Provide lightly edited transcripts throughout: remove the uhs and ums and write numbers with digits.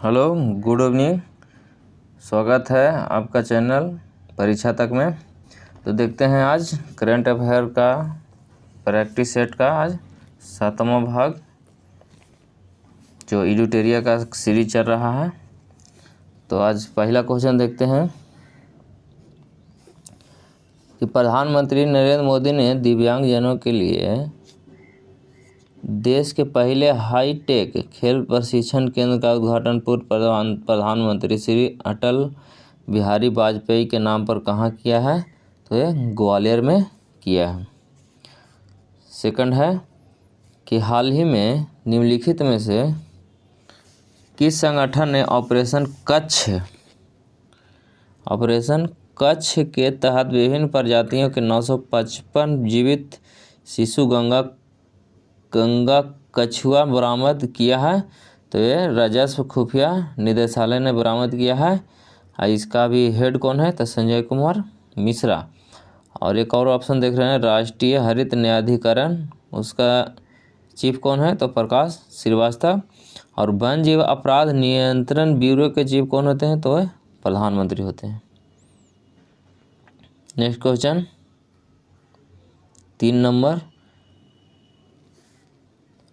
Hello, good evening. स्वागत है आपका चैनल परीक्षा तक में। तो देखते हैं आज करंट अफेयर का प्रैक्टिस सेट का आज 7वां भाग जो एडिटोरिया का सीरीज चल रहा है। तो आज पहला क्वेश्चन देखते हैं कि प्रधानमंत्री नरेंद्र मोदी ने दिव्यांगजनों के लिए देश के पहले हाईटेक खेल प्रशिक्षण केंद्र का उद्घाटन पूर्व प्रधानमंत्री श्री अटल बिहारी वाजपेयी के नाम पर कहाँ किया है? तो ये ग्वालियर में किया है। सेकंड है कि हाल ही में निम्नलिखित में से किस संगठन ने ऑपरेशन कच्छ के तहत विभिन्न प्रजातियों के 955 जीवित शिशु गंगा कछुआ बरामद किया है? तो ये राजस्व खुफिया निदेशालय ने बरामद किया है। इसका भी हेड कौन है? तो संजय कुमार मिश्रा। और एक और ऑप्शन देख रहे हैं राष्ट्रीय हरित न्यायाधिकरण, उसका चीफ कौन है? तो प्रकाश श्रीवास्तव। और वन जीव अपराध नियंत्रण ब्यूरो के चीफ कौन होते हैं? तो वह प्रधानमंत्री होते हैं। नेक्स्ट क्वेश्चन 3 नंबर,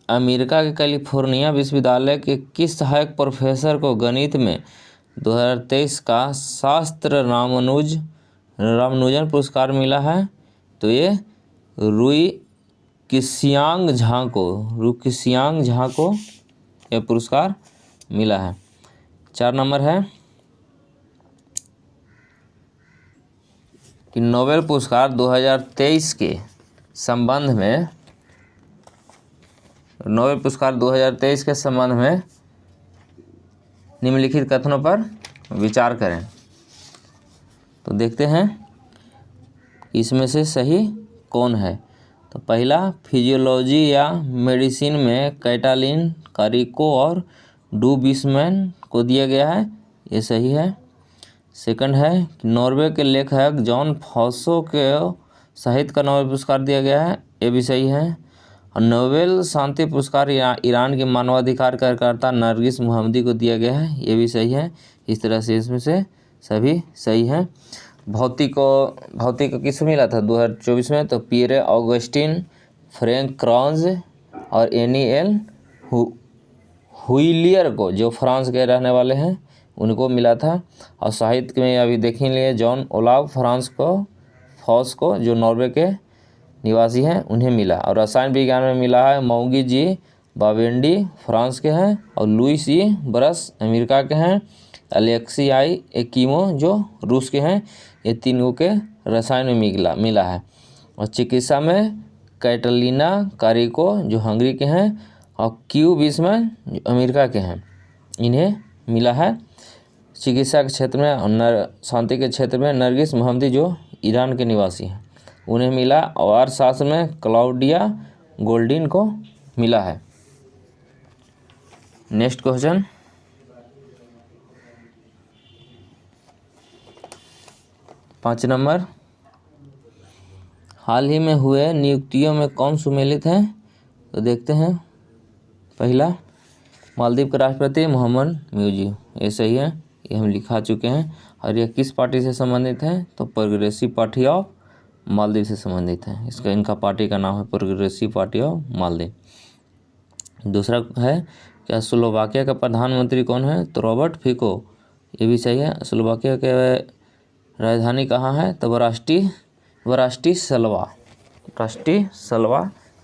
अमेरिका के कैलिफोर्निया विश्वविद्यालय के किस सहायक प्रोफेसर को गणित में 2023 का शास्त्र रामानुजन पुरस्कार मिला है? तो ये रुई किसियांग झा को यह पुरस्कार मिला है। 4 नंबर है कि नोबेल पुरस्कार 2023 के संबंध में निम्नलिखित कथनों पर विचार करें। तो देखते हैं इसमें से सही कौन है। तो पहला, फिजियोलॉजी या मेडिसिन में कैटालिन कारिको और डू बिस्मैन को दिया गया है, ये सही है। सेकंड है कि नॉर्वे के लेखक जॉन फॉसो के साहित्य का नोबेल पुरस्कार दिया गया है, ये भी सही है। और नोबेल शांति पुरस्कार ईरान के मानवाधिकार कार्यकर्ता नरगिस मोहम्मदी को दिया गया है, ये भी सही है। इस तरह से इसमें से सभी सही है। भौतिक किसको मिला था 2024 में? तो पियरे ऑगस्टिन, फ्रैंक क्राउज और एनी एल हुइलियर को, जो फ्रांस के रहने वाले हैं, उनको मिला था। और साहित्य में अभी देखेंगे जॉन ओलाव फॉस को, जो नॉर्वे के निवासी हैं, उन्हें मिला। और रसायन विज्ञान में मिला है मौगी जी बावेंडी, फ्रांस के हैं। और लुइस ई ब्रस अमेरिका के हैं। अलेक्सियाई एकीमो जो रूस के हैं। ये तीनों के रसायन में मिला है। और चिकित्सा में कैटलिना कारिको जो हंगरी के हैं और क्यू बिस्मैन जो अमेरिका के हैं, इन्हें मिला है। चिकित्सा के क्षेत्र में और शांति के क्षेत्र में नरगिस मोहम्मदी जो ईरान के निवासी हैं, उन्हें मिला। और शास्त्र में क्लाउडिया गोल्डिन को मिला है। नेक्स्ट क्वेश्चन 5 नंबर, हाल ही में हुए नियुक्तियों में कौन सुमेलित हैं? तो देखते हैं। पहला, मालदीव के राष्ट्रपति मोहम्मद म्यूजी, ये सही है, ये हम लिखा चुके हैं। और यह किस पार्टी से संबंधित है? तो प्रोग्रेसिव पार्टी ऑफ मालदीव से संबंधित है। इनका पार्टी का नाम है प्रोग्रेसिव पार्टी ऑफ मालदीव। दूसरा है क्या स्लोवाकिया का प्रधानमंत्री कौन है? तो रॉबर्ट फिको, ये भी सही है। स्लोवाकिया के राजधानी कहाँ है? तो ब्राटिस्लावा,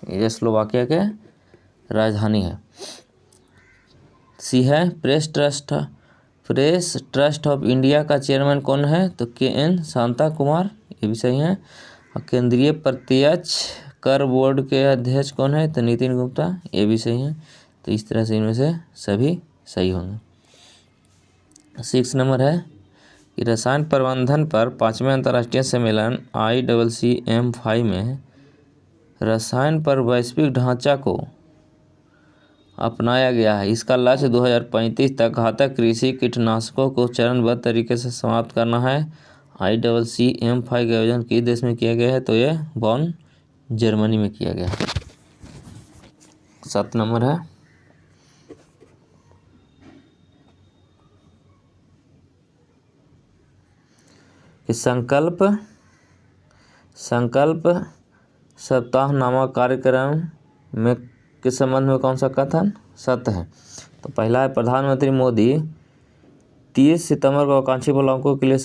ये स्लोवाकिया के राजधानी है। सी है प्रेस ट्रस्ट ऑफ इंडिया का चेयरमैन कौन है? तो KN शांता कुमार, ये भी सही है। और केंद्रीय प्रत्यक्ष कर बोर्ड के अध्यक्ष कौन है? तो नितिन गुप्ता, ये भी सही है। तो इस तरह से इनमें से सभी सही होंगे। 6 नंबर है कि रसायन प्रबंधन पर 5वें अंतर्राष्ट्रीय सम्मेलन ICCM5 में रसायन पर वैश्विक ढांचा को अपनाया गया है। इसका लक्ष्य 2035 तक घातक कृषि कीटनाशकों को चरणबद्ध तरीके से समाप्त करना है। ICCM5 का आयोजन किस देश में किया गया है? तो ये बॉन जर्मनी में किया गया है। 7 नंबर है कि संकल्प सप्ताह नामक कार्यक्रम में किस संबंध में कौन सा कथन सत्य है? तो पहला है, प्रधानमंत्री मोदी 30 सितंबर को आकांक्षी ब्लॉकों के लिए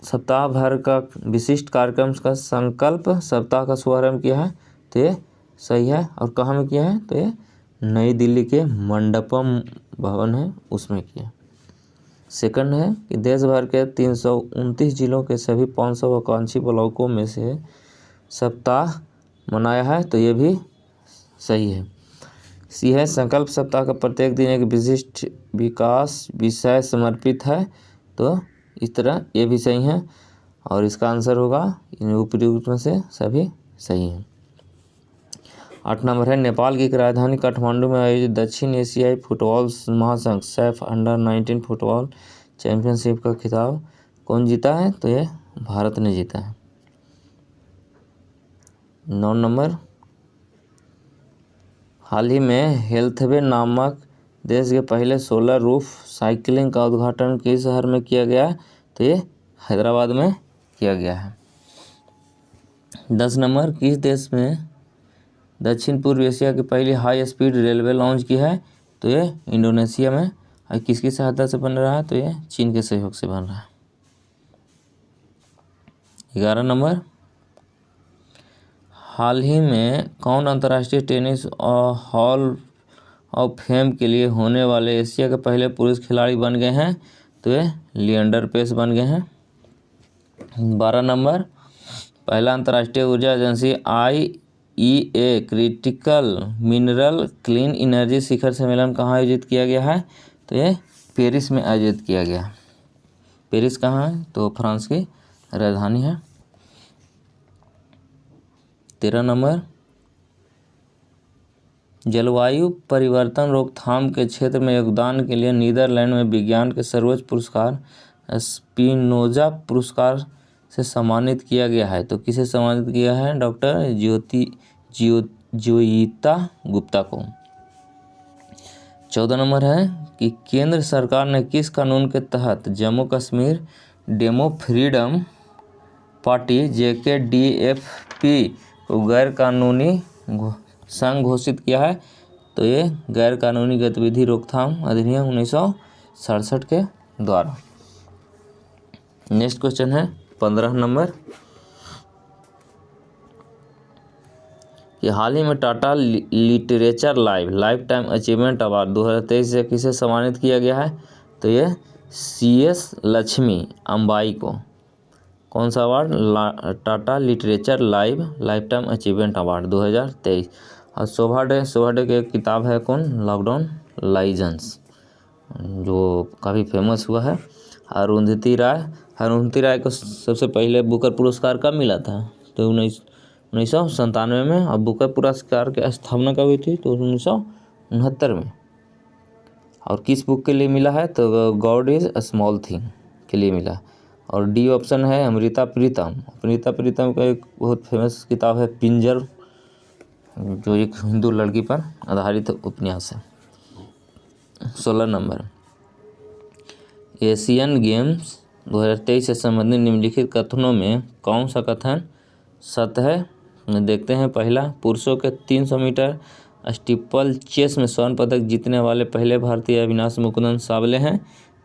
सप्ताह भर का विशिष्ट कार्यक्रम का संकल्प सप्ताह का शुभारंभ किया है। तो ये सही है। और कहाँ में किया है? तो ये नई दिल्ली के मंडपम भवन है उसमें किया। सेकंड है कि देश भर के 329 जिलों के सभी 500 आकांक्षी ब्लॉकों में से सप्ताह मनाया है। तो ये भी सही है। सी है, संकल्प सप्ताह का प्रत्येक दिन एक विशिष्ट विकास विषय समर्पित है। तो इस तरह ये भी सही है और इसका आंसर होगा इन उपयुक्त में से सभी सही हैं। 8 नंबर है, नेपाल की राजधानी काठमांडू में आयोजित दक्षिण एशियाई फुटबॉल महासंघ सैफ अंडर-19 फुटबॉल चैंपियनशिप का खिताब कौन जीता है? तो ये भारत ने जीता है। 9 नंबर, हाल ही में हेल्थवे नामक देश के पहले सोलर रूफ साइकिलिंग का उद्घाटन किस शहर में किया गया? तो ये हैदराबाद में किया गया है। 10 नंबर, किस देश में दक्षिण पूर्व एशिया की पहली हाई स्पीड रेलवे लॉन्च की है? तो ये इंडोनेशिया में। और किसकी सहायता से बन रहा है? तो ये चीन के सहयोग से बन रहा है। 11 नंबर, हाल ही में कौन अंतर्राष्ट्रीय टेनिस हॉल ऑफ फेम के लिए होने वाले एशिया के पहले पुरुष खिलाड़ी बन गए हैं? तो ये लिएंडर पेस बन गए हैं। 12 नंबर, पहला अंतर्राष्ट्रीय ऊर्जा agency IEA critical mineral clean energy शिखर सम्मेलन कहाँ आयोजित किया गया है? तो ये पेरिस में आयोजित किया गया। पेरिस कहाँ है? तो फ्रांस की राजधानी है। 13 नंबर, जलवायु परिवर्तन रोकथाम के क्षेत्र में योगदान के लिए नीदरलैंड में विज्ञान के सर्वोच्च पुरस्कार स्पिनोजा पुरस्कार से सम्मानित किया गया है। तो किसे सम्मानित किया है? डॉक्टर जोयिता गुप्ता को। 14 नंबर है कि केंद्र सरकार ने किस कानून के तहत Jammu Kashmir demo freedom party JKDFP को गैर कानूनी संघ घोषित किया है? तो ये गैर कानूनी गतिविधि रोकथाम अधिनियम 1967 के द्वारा। नेक्स्ट क्वेश्चन है 15 नंबर, कि हाल ही में Tata literature life time achievement award 2023 से किसे सम्मानित किया गया है? तो ये CS लक्ष्मी अम्बाई को। कौन सा award? Tata literature life time achievement award 2023। और शोभा डे की किताब है कौन? लॉकडाउन लाइजेंस, जो काफ़ी फेमस हुआ है। अरुंधति राय को सबसे पहले बुकर पुरस्कार कब मिला था? तो 1997 में। और बुकर पुरस्कार की स्थापना कब हुई थी? तो 1969 में। और किस बुक के लिए मिला है? तो God is a small thing के लिए मिला। और डी ऑप्शन है अमृता प्रीतम का एक बहुत फेमस किताब है पिंजर, जो एक हिंदू लड़की पर आधारित उपन्यास है। 16 नंबर, एशियन गेम्स 2023 से संबंधित निम्नलिखित कथनों में कौन सा कथन सत्य है? देखते हैं। पहला, पुरुषों के 300 मीटर स्टीपल चेस में स्वर्ण पदक जीतने वाले पहले भारतीय अविनाश मुकुंदन सावले हैं।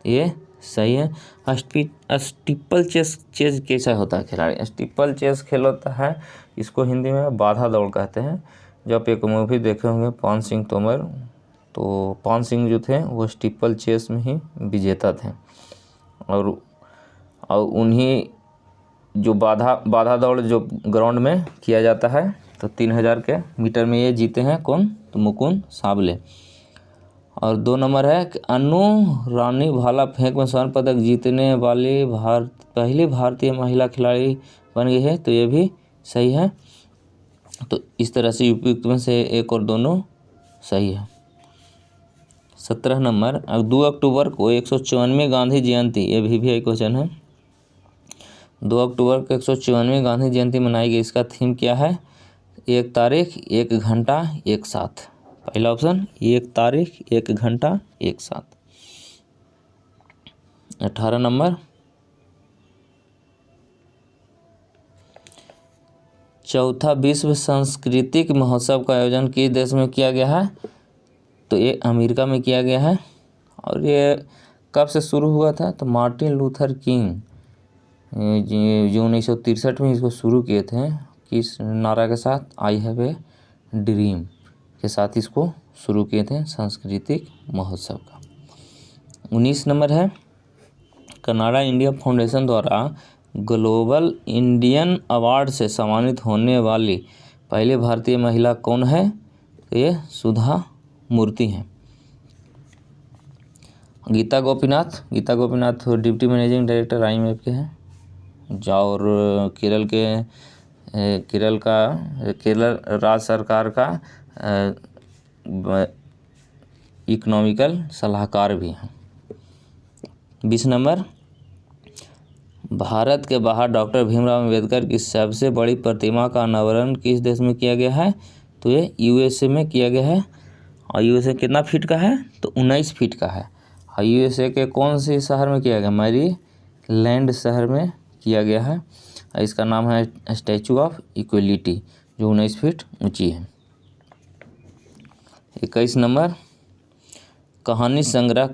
ये सही है। स्टीपल चेस कैसा होता है खिलाड़ी? स्टीपल चेस खेल होता है, इसको हिंदी में बाधा दौड़ कहते हैं। जब एक मूवी देखे होंगे पान सिंह तोमर, तो पान सिंह जो थे वो स्टीपल चेस में ही विजेता थे। और उन्हीं जो बाधा दौड़ जो ग्राउंड में किया जाता है, तो 3000 के मीटर में ये जीते हैं कौन? तो मुकुंद सावले। और 2 नंबर है कि अनु रानी भाला फेंक में स्वर्ण पदक जीतने वाली पहली भारतीय महिला खिलाड़ी बन गई है। तो ये भी सही है। तो इस तरह से उपयुक्त में से एक और दोनों सही है। 17 नंबर, 2 अक्टूबर को 154वीं गांधी जयंती, ये भी क्वेश्चन है। 2 अक्टूबर को 154वीं गांधी जयंती मनाई गई, इसका थीम क्या है? 1 तारीख 1 घंटा एक साथ। पहला ऑप्शन 1 तारीख 1 घंटा एक साथ। 18 नंबर, चौथा विश्व सांस्कृतिक महोत्सव का आयोजन किस देश में किया गया है? तो ये अमेरिका में किया गया है। और ये कब से शुरू हुआ था? तो मार्टिन लूथर किंग जो 1963 में इसको शुरू किए थे, किस नारा के साथ? आई हैव ए ड्रीम के साथ इसको शुरू किए थे सांस्कृतिक महोत्सव का। 19 नंबर है, कनाडा इंडिया फाउंडेशन द्वारा ग्लोबल इंडियन अवार्ड से सम्मानित होने वाली पहली भारतीय महिला कौन है? तो ये सुधा मूर्ति हैं। Geeta Gopinath deputy managing director IMF के हैं। और केरल राज्य सरकार का इकोनॉमिकल सलाहकार भी हैं। 20 नंबर, भारत के बाहर डॉक्टर भीमराव अम्बेडकर की सबसे बड़ी प्रतिमा का अनावरण किस देश में किया गया है? तो ये USA में किया गया है। और USA कितना फीट का है? तो 19 फीट का है। और USA के कौन से शहर में किया गया? मैरीलैंड शहर में किया गया है। इसका नाम है स्टैचू ऑफ इक्वलिटी, जो 19 फीट ऊंची है। 21 नंबर, कहानी संग्रह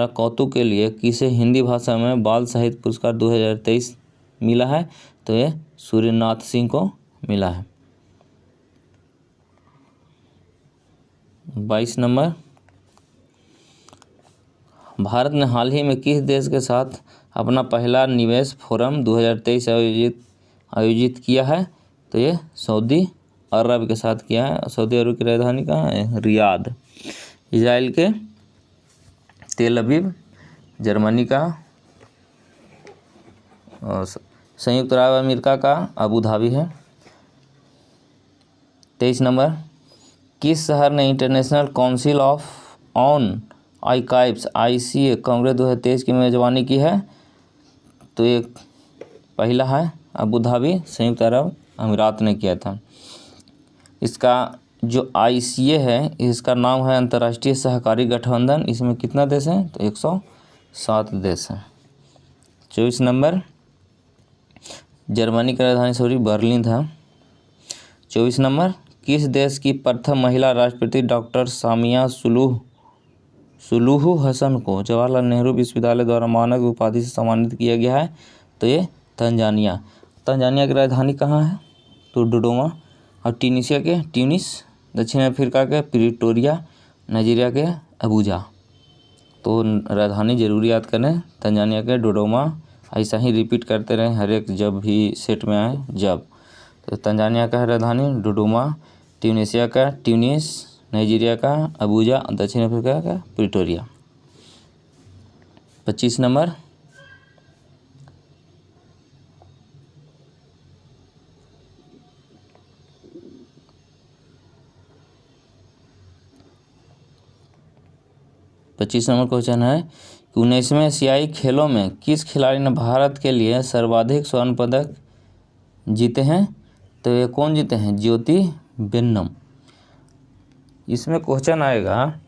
कौतुक के लिए किसे हिंदी भाषा में बाल साहित्य पुरस्कार 2023 मिला है? तो ये सूर्यनाथ सिंह को मिला है। 22 नंबर, भारत ने हाल ही में किस देश के साथ अपना पहला निवेश फोरम 2023 आयोजित किया है? तो ये सऊदी अरब के साथ किया है। सऊदी अरब की राजधानी कहाँ है? रियाद। इजराइल के तेल अवीव, जर्मनी का संयुक्त अरब अमेरिका का अबू धाबी है। 23 नंबर, किस शहर ने international council on archives ICA Congress 2023 की मेजबानी की है? तो ये पहला है अबू धाबी, संयुक्त अरब अमीरात ने किया था। इसका जो ICA है, इसका नाम है अंतर्राष्ट्रीय सहकारी गठबंधन। इसमें कितना देश हैं? तो 107 देश हैं। 24 नंबर, जर्मनी की राजधानी बर्लिन था। 24 नंबर, किस देश की प्रथम महिला राष्ट्रपति डॉक्टर सामिया सुलूहु हसन को जवाहरलाल नेहरू विश्वविद्यालय द्वारा मानद उपाधि से सम्मानित किया गया है? तो ये तंजानिया की राजधानी कहाँ है? तो डोडोमा। और ट्यूनीशिया के ट्यूनिस, दक्षिण अफ्रीका के प्रिटोरिया, नाइजीरिया के अबूजा। तो राजधानी जरूर याद करें, तंजानिया के डोडोमा। ऐसा ही रिपीट करते रहें हर एक जब भी सेट में आए जब। तो तंजानिया का है राजधानी डोडोमा, ट्यूनीशिया का ट्यूनिस, नाइजीरिया का अबूजा, दक्षिण अफ्रीका का प्रिटोरिया। 25 नंबर, क्वेश्चन है कि 19वें एशियाई खेलों में किस खिलाड़ी ने भारत के लिए सर्वाधिक स्वर्ण पदक जीते हैं? तो ये कौन जीते हैं? ज्योति बेन्नम। इसमें क्वेश्चन आएगा,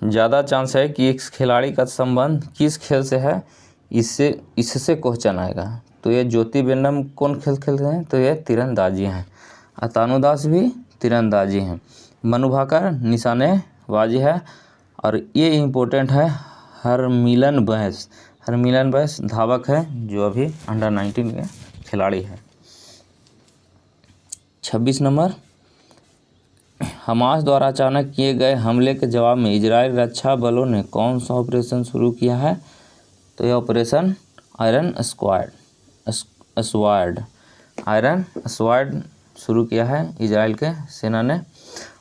ज़्यादा चांस है कि इस खिलाड़ी का संबंध किस खेल से है, इससे क्वेश्चन आएगा। तो ये ज्योति बेन्नम कौन खेल खेलते हैं? तो ये तीरंदाजी हैं। अतानु दास भी तीरंदाजी हैं। मनु भाकर निशानेबाजी है। और ये इम्पोर्टेंट है, हरमिलन बैस धावक है, जो अभी अंडर 19 के खिलाड़ी है। 26 नंबर, हमास द्वारा अचानक किए गए हमले के जवाब में इजराइल रक्षा बलों ने कौन सा ऑपरेशन शुरू किया है? तो यह ऑपरेशन आयरन स्वार्ड शुरू किया है इजराइल के सेना ने।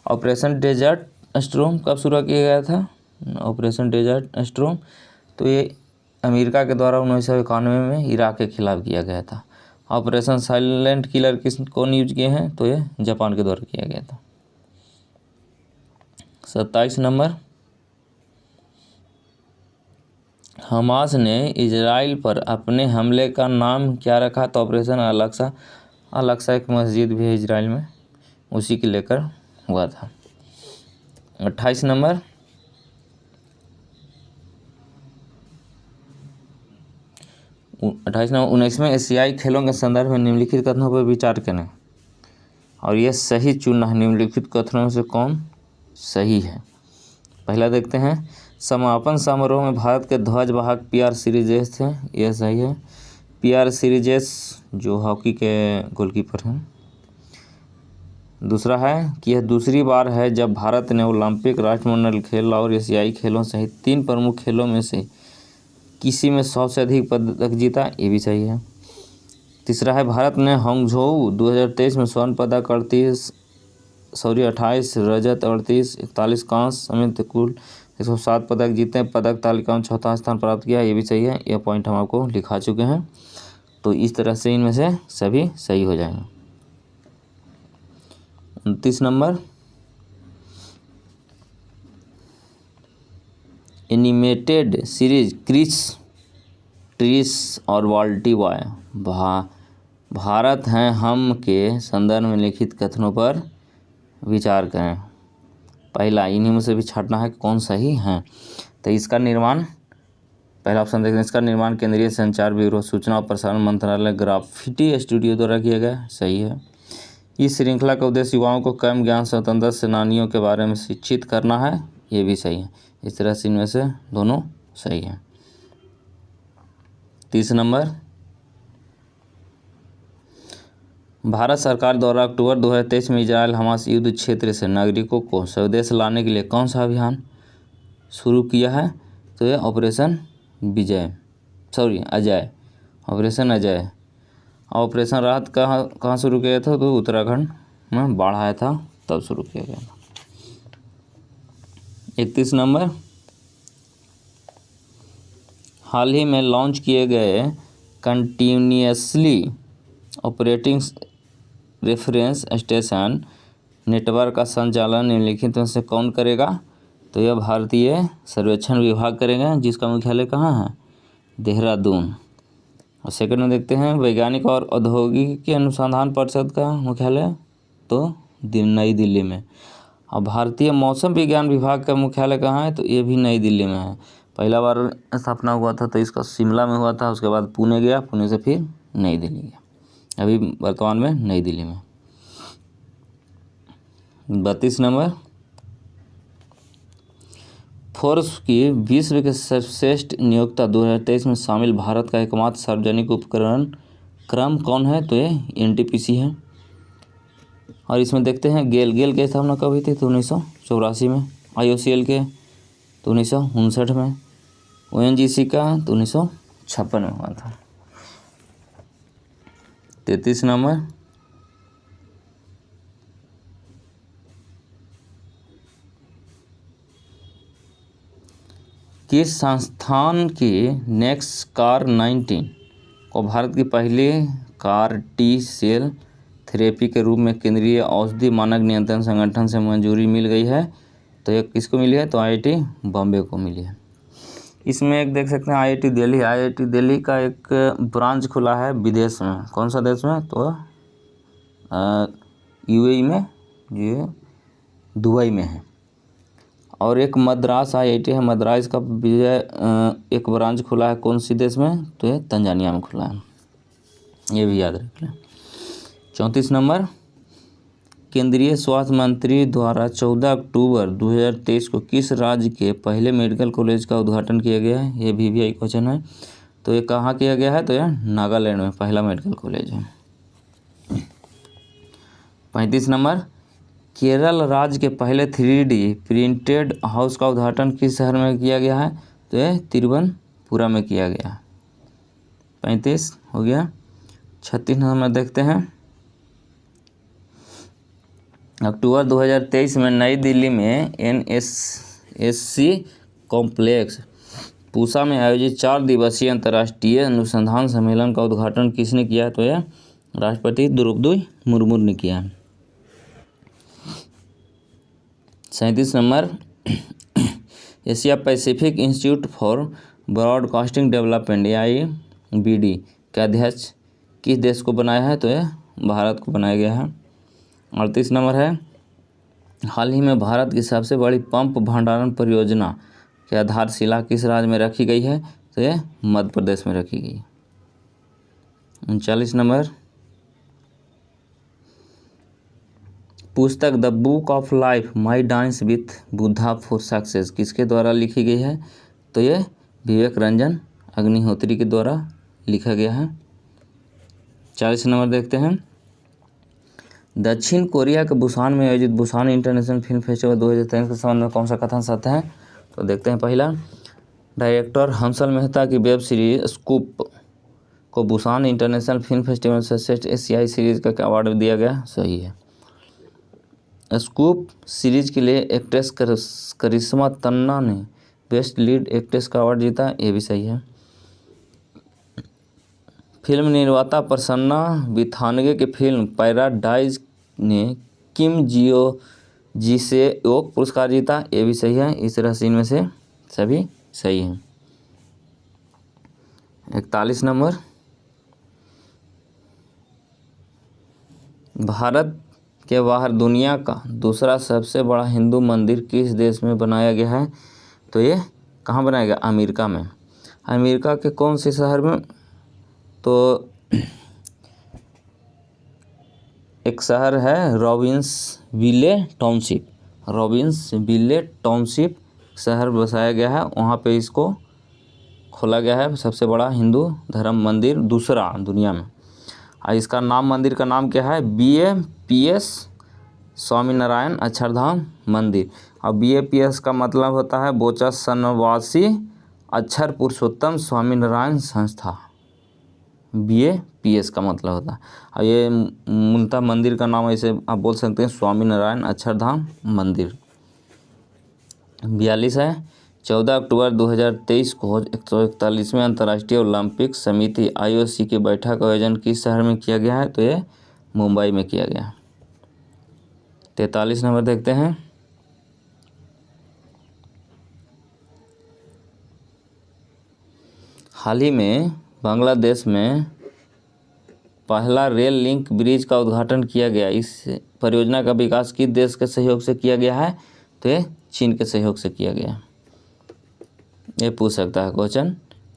ऑपरेशन डेजर्ट स्टॉर्म कब शुरू किया गया था? ऑपरेशन डेजर्ट स्टॉर्म तो ये अमेरिका के द्वारा 1991 में इराक के खिलाफ किया गया था। ऑपरेशन साइलेंट किलर कौन यूज किए हैं? तो ये जापान के द्वारा किया गया था। 27 नंबर, हमास ने इजराइल पर अपने हमले का नाम क्या रखा? तो ऑपरेशन अल-अक्सा एक मस्जिद भी है इजराइल में, उसी के लेकर हुआ था। 28 नंबर, 28 नंबर 19वें एशियाई खेलों के संदर्भ में निम्नलिखित कथनों पर विचार करें और यह सही चुनना है। निम्नलिखित कथनों में से कौन सही है? पहला देखते हैं, समापन समारोह में भारत के ध्वजवाहक पीआर सीरीजेस थे, यह सही है। पीआर सीरीजेस जो हॉकी के गोलकीपर हैं। दूसरा है कि यह दूसरी बार है जब भारत ने ओलंपिक, राष्ट्रमंडल खेल और एशियाई खेलों सहित 3 प्रमुख खेलों में से किसी में 100 से अधिक पदक जीता, ये भी सही है। तीसरा है भारत ने हांगझोऊ 2023 में स्वर्ण पदक 28 रजत 38 41 कांस्य समेत कुल 107 पदक जीते, पदक तालिका में 4था स्थान प्राप्त किया, ये भी सही है। यह पॉइंट हम आपको लिखा चुके हैं। तो इस तरह से इनमें से सभी सही हो जाएंगे। 29 नंबर, एनिमेटेड सीरीज क्रिस ट्रिस और वाल्टी बॉय भारत हैं हम के संदर्भ में लिखित कथनों पर विचार करें। पहला, इन्हीं में से भी छांटना है कौन सही है। तो इसका निर्माण, पहला ऑप्शन देखते हैं, इसका निर्माण केंद्रीय संचार ब्यूरो, सूचना और प्रसारण मंत्रालय, ग्राफिटी स्टूडियो द्वारा किया गया, सही है। इस श्रृंखला का उद्देश्य युवाओं को कम ज्ञान स्वतंत्रता सेनानियों के बारे में शिक्षित करना है, ये भी सही है। इस तरह से इनमें से दोनों सही है। 30 नंबर, भारत सरकार द्वारा अक्टूबर 2023 में इजरायल हमास युद्ध क्षेत्र से नागरिकों को स्वदेश लाने के लिए कौन सा अभियान शुरू किया है? तो यह operation Ajay, operation Ajay. Operation राहत कहाँ शुरू किया था? तो उत्तराखंड में बाढ़ आया था तब शुरू किया गया था। 31 नंबर, हाल ही में लॉन्च किए गए continuously operating reference station network का संचालन निम्नलिखित में से कौन करेगा? तो यह भारतीय सर्वेक्षण विभाग करेगा, जिसका मुख्यालय कहाँ है? देहरादून। और सेकंड में देखते हैं, वैज्ञानिक और औद्योगिक अनुसंधान परिषद का मुख्यालय तो नई दिल्ली में। और भारतीय मौसम विज्ञान विभाग का मुख्यालय कहाँ है? तो ये भी नई दिल्ली में है। पहला बार स्थापना हुआ था तो इसका शिमला में हुआ था, उसके बाद पुणे गया, पुणे से फिर नई दिल्ली गया, अभी वर्तमान में नई दिल्ली में। 32 नंबर, फोर्ब्स की विश्व के सर्वश्रेष्ठ नियोक्ता 2023 में शामिल भारत का एकमात्र सार्वजनिक उपकरण क्रम कौन है? तो ये एनटीपीसी है। और इसमें देखते हैं गेल की स्थापना कब हुई थी? तो 1984 में। आईओसीएल के तो 1959 में। ओएनजीसी का तो 1956 में हुआ था। 33 नंबर, किस संस्थान की नेक्स्ट कार 19 को भारत की पहली कार टी सेल थेरेपी के रूप में केंद्रीय औषधि मानक नियंत्रण संगठन से मंजूरी मिल गई है? तो ये किसको मिली है? तो आईआईटी बॉम्बे को मिली है। इसमें एक देख सकते हैं आईआईटी दिल्ली का एक ब्रांच खुला है विदेश में। कौन सा देश में? तो यूएई में, ये दुबई में है। और एक मद्रास आईआईटी है, मद्रास का एक ब्रांच खुला है कौन सी देश में? तो ये तंजानिया में खुला है, ये भी याद रख लें। 34 नंबर, केंद्रीय स्वास्थ्य मंत्री द्वारा 14 अक्टूबर 2023 को किस राज्य के पहले मेडिकल कॉलेज का उद्घाटन किया गया है? ये भी क्वेश्चन है। तो ये कहाँ किया गया है? तो यह नागालैंड में पहला मेडिकल कॉलेज है। 35 नंबर, केरल राज्य के पहले 3D प्रिंटेड हाउस का उद्घाटन किस शहर में किया गया है? तो यह तिरुवनंतपुरम में किया गया है। 35 हो गया। 36 नंबर देखते हैं, अक्टूबर 2023 में नई दिल्ली में NSSC कॉम्प्लेक्स पूसा में आयोजित 4 दिवसीय अंतर्राष्ट्रीय अनुसंधान सम्मेलन का उद्घाटन किसने किया? तो यह राष्ट्रपति द्रौपदी मुर्मू ने किया। 37 number, Asia Pacific institute for broadcasting development AIBD के अध्यक्ष किस देश को बनाया है? तो यह भारत को बनाया गया है। 38 नंबर है, हाल ही में भारत की सबसे बड़ी पंप भंडारण परियोजना की आधारशिला किस राज्य में रखी गई है? तो यह मध्य प्रदेश में रखी गई। 39 नंबर, पुस्तक the book of life my dance with Buddha for success किसके द्वारा लिखी गई है? तो ये विवेक रंजन अग्निहोत्री के द्वारा लिखा गया है। 40 नंबर देखते हैं, दक्षिण कोरिया के बुसान में आयोजित बुसान इंटरनेशनल फिल्म फेस्टिवल 2023 के संबंध में कौन सा कथन सत्य है? तो देखते हैं, पहला, डायरेक्टर हंसल मेहता की वेब सीरीज स्कूप को बुसान इंटरनेशनल फिल्म फेस्टिवल से श्रेष्ठ एशियाई सीरीज का अवार्ड दिया गया, सही है। स्कूप सीरीज के लिए एक्ट्रेस करिश्मा तन्ना ने बेस्ट लीड एक्ट्रेस का अवार्ड जीता, ये भी सही है। फिल्म निर्माता प्रसन्ना बिथानगे की फिल्म पैराडाइज ने किम जियो जी से योग पुरस्कार जीता, ये भी सही है। इस तरह से इनमें से सभी सही हैं। 41 नंबर, भारत के बाहर दुनिया का दूसरा सबसे बड़ा हिंदू मंदिर किस देश में बनाया गया है? तो ये कहाँ बनाया गया? अमेरिका में। अमेरिका के कौन से शहर में? तो एक शहर है रॉबिन्सविले टाउनशिप शहर बसाया गया है, वहाँ पे इसको खोला गया है, सबसे बड़ा हिंदू धर्म मंदिर दूसरा दुनिया में। और इसका नाम, मंदिर का नाम क्या है? BAPS स्वामीनारायण अक्षरधाम मंदिर। और BAPS का मतलब होता है बोचा सन्नवासी अक्षर पुरुषोत्तम स्वामीनारायण संस्था, BAPS का मतलब होता है। और ये मूलतः मंदिर का नाम ऐसे आप बोल सकते हैं, स्वामीनारायण अक्षरधाम मंदिर। 42 है, 14 अक्टूबर 2023 को 141वें अंतर्राष्ट्रीय ओलंपिक समिति IOC की बैठक का आयोजन किस शहर में किया गया है? तो ये मुंबई में किया गया। 43 नंबर देखते हैं, हाल ही में बांग्लादेश में पहला रेल लिंक ब्रिज का उद्घाटन किया गया। इस परियोजना का विकास किस देश के सहयोग से किया गया है? तो ये चीन के सहयोग से किया गया। ये पूछ सकता है क्वेश्चन,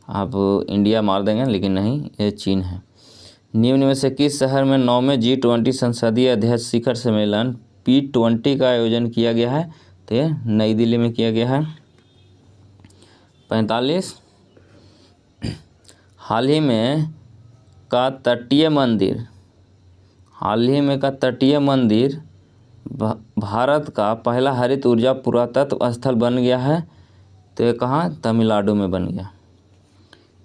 आप इंडिया मार देंगे, लेकिन नहीं, ये चीन है। निम्न में से किस शहर में 9वें G20 संसदीय अध्यक्ष शिखर सम्मेलन P20 का आयोजन किया गया है? तो ये नई दिल्ली में किया गया है। 45, हाल ही में का तटीय मंदिर भारत का पहला हरित ऊर्जा पुरातत्व स्थल बन गया है। तो ये कहाँ? तमिलनाडु में बन गया।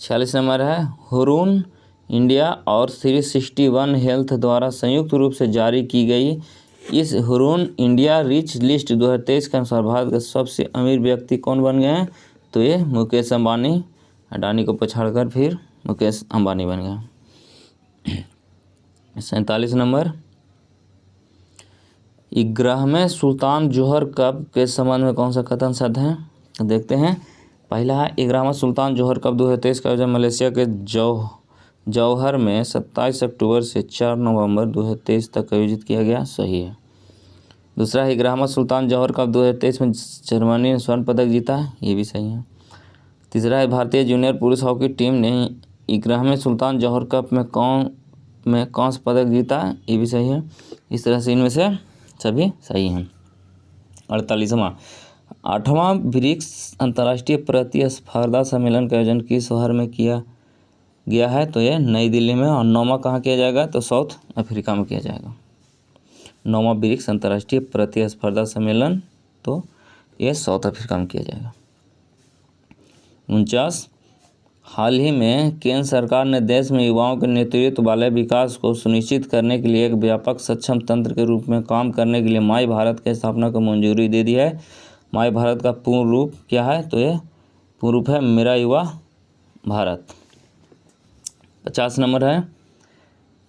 46 नंबर है, हुरून इंडिया और 361 हेल्थ द्वारा संयुक्त रूप से जारी की गई इस हुरून इंडिया रिच लिस्ट 2023 के अनुसार भारत के सबसे अमीर व्यक्ति कौन बन गए हैं? तो ये मुकेश अंबानी, अडानी को पछाड़कर फिर मुकेश अंबानी बन गया। 47 नंबर, 11वें सुल्तान जोहर कप के संबंध में कौन सा कथन सत्य है? तो देखते हैं, पहला है, 11वां सुल्तान जोहर कप 2023 का आयोजन मलेशिया के जौहर में 27 अक्टूबर से 4 नवंबर 2023 तक आयोजित किया गया, सही है। दूसरा है, 11वां सुल्तान जोहर कप 2023 में जर्मनी ने स्वर्ण पदक जीता, ये भी सही है। तीसरा है, भारतीय जूनियर पुरुष हॉकी टीम ने 11वें सुल्तान जोहर कप में कांस्य पदक जीता, ये भी सही है। इस तरह से इनमें से सभी सही हैं। 48वां 8वां ब्रिक्स अंतर्राष्ट्रीय प्रतिस्पर्धा सम्मेलन का आयोजन किस शहर में किया गया है? तो ये नई दिल्ली में। और 9वां कहाँ किया जाएगा? तो साउथ अफ्रीका में किया जाएगा। 9वां ब्रिक्स अंतर्राष्ट्रीय प्रतिस्पर्धा सम्मेलन, तो ये साउथ अफ्रीका में किया जाएगा। 49, हाल ही में केंद्र सरकार ने देश में युवाओं के नेतृत्व वाले विकास को सुनिश्चित करने के लिए एक व्यापक सक्षम तंत्र के रूप में काम करने के लिए माई भारत की स्थापना को मंजूरी दे दी है। माई भारत का पूर्ण रूप क्या है? तो ये पूर्ण रूप है मेरा युवा भारत। 50 नंबर है,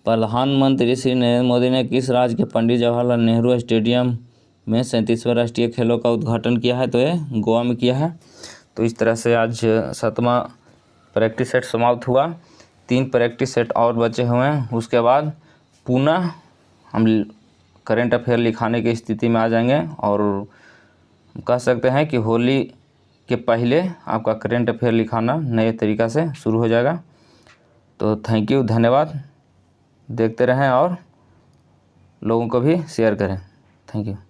प्रधानमंत्री श्री नरेंद्र मोदी ने किस राज्य के पंडित जवाहरलाल नेहरू स्टेडियम में 37वें राष्ट्रीय खेलों का उद्घाटन किया है? तो ये गोवा में किया है। तो इस तरह से आज 7वां प्रैक्टिस सेट समाप्त हुआ। 3 प्रैक्टिस सेट और बचे हुए हैं, उसके बाद पुनः हम करेंट अफेयर लिखाने की स्थिति में आ जाएंगे और कह सकते हैं कि होली के पहले आपका करेंट अफेयर लिखाना नए तरीक़ा से शुरू हो जाएगा। तो तो थैंक यू, धन्यवाद। देखते रहें और लोगों को भी शेयर करें। Thank you.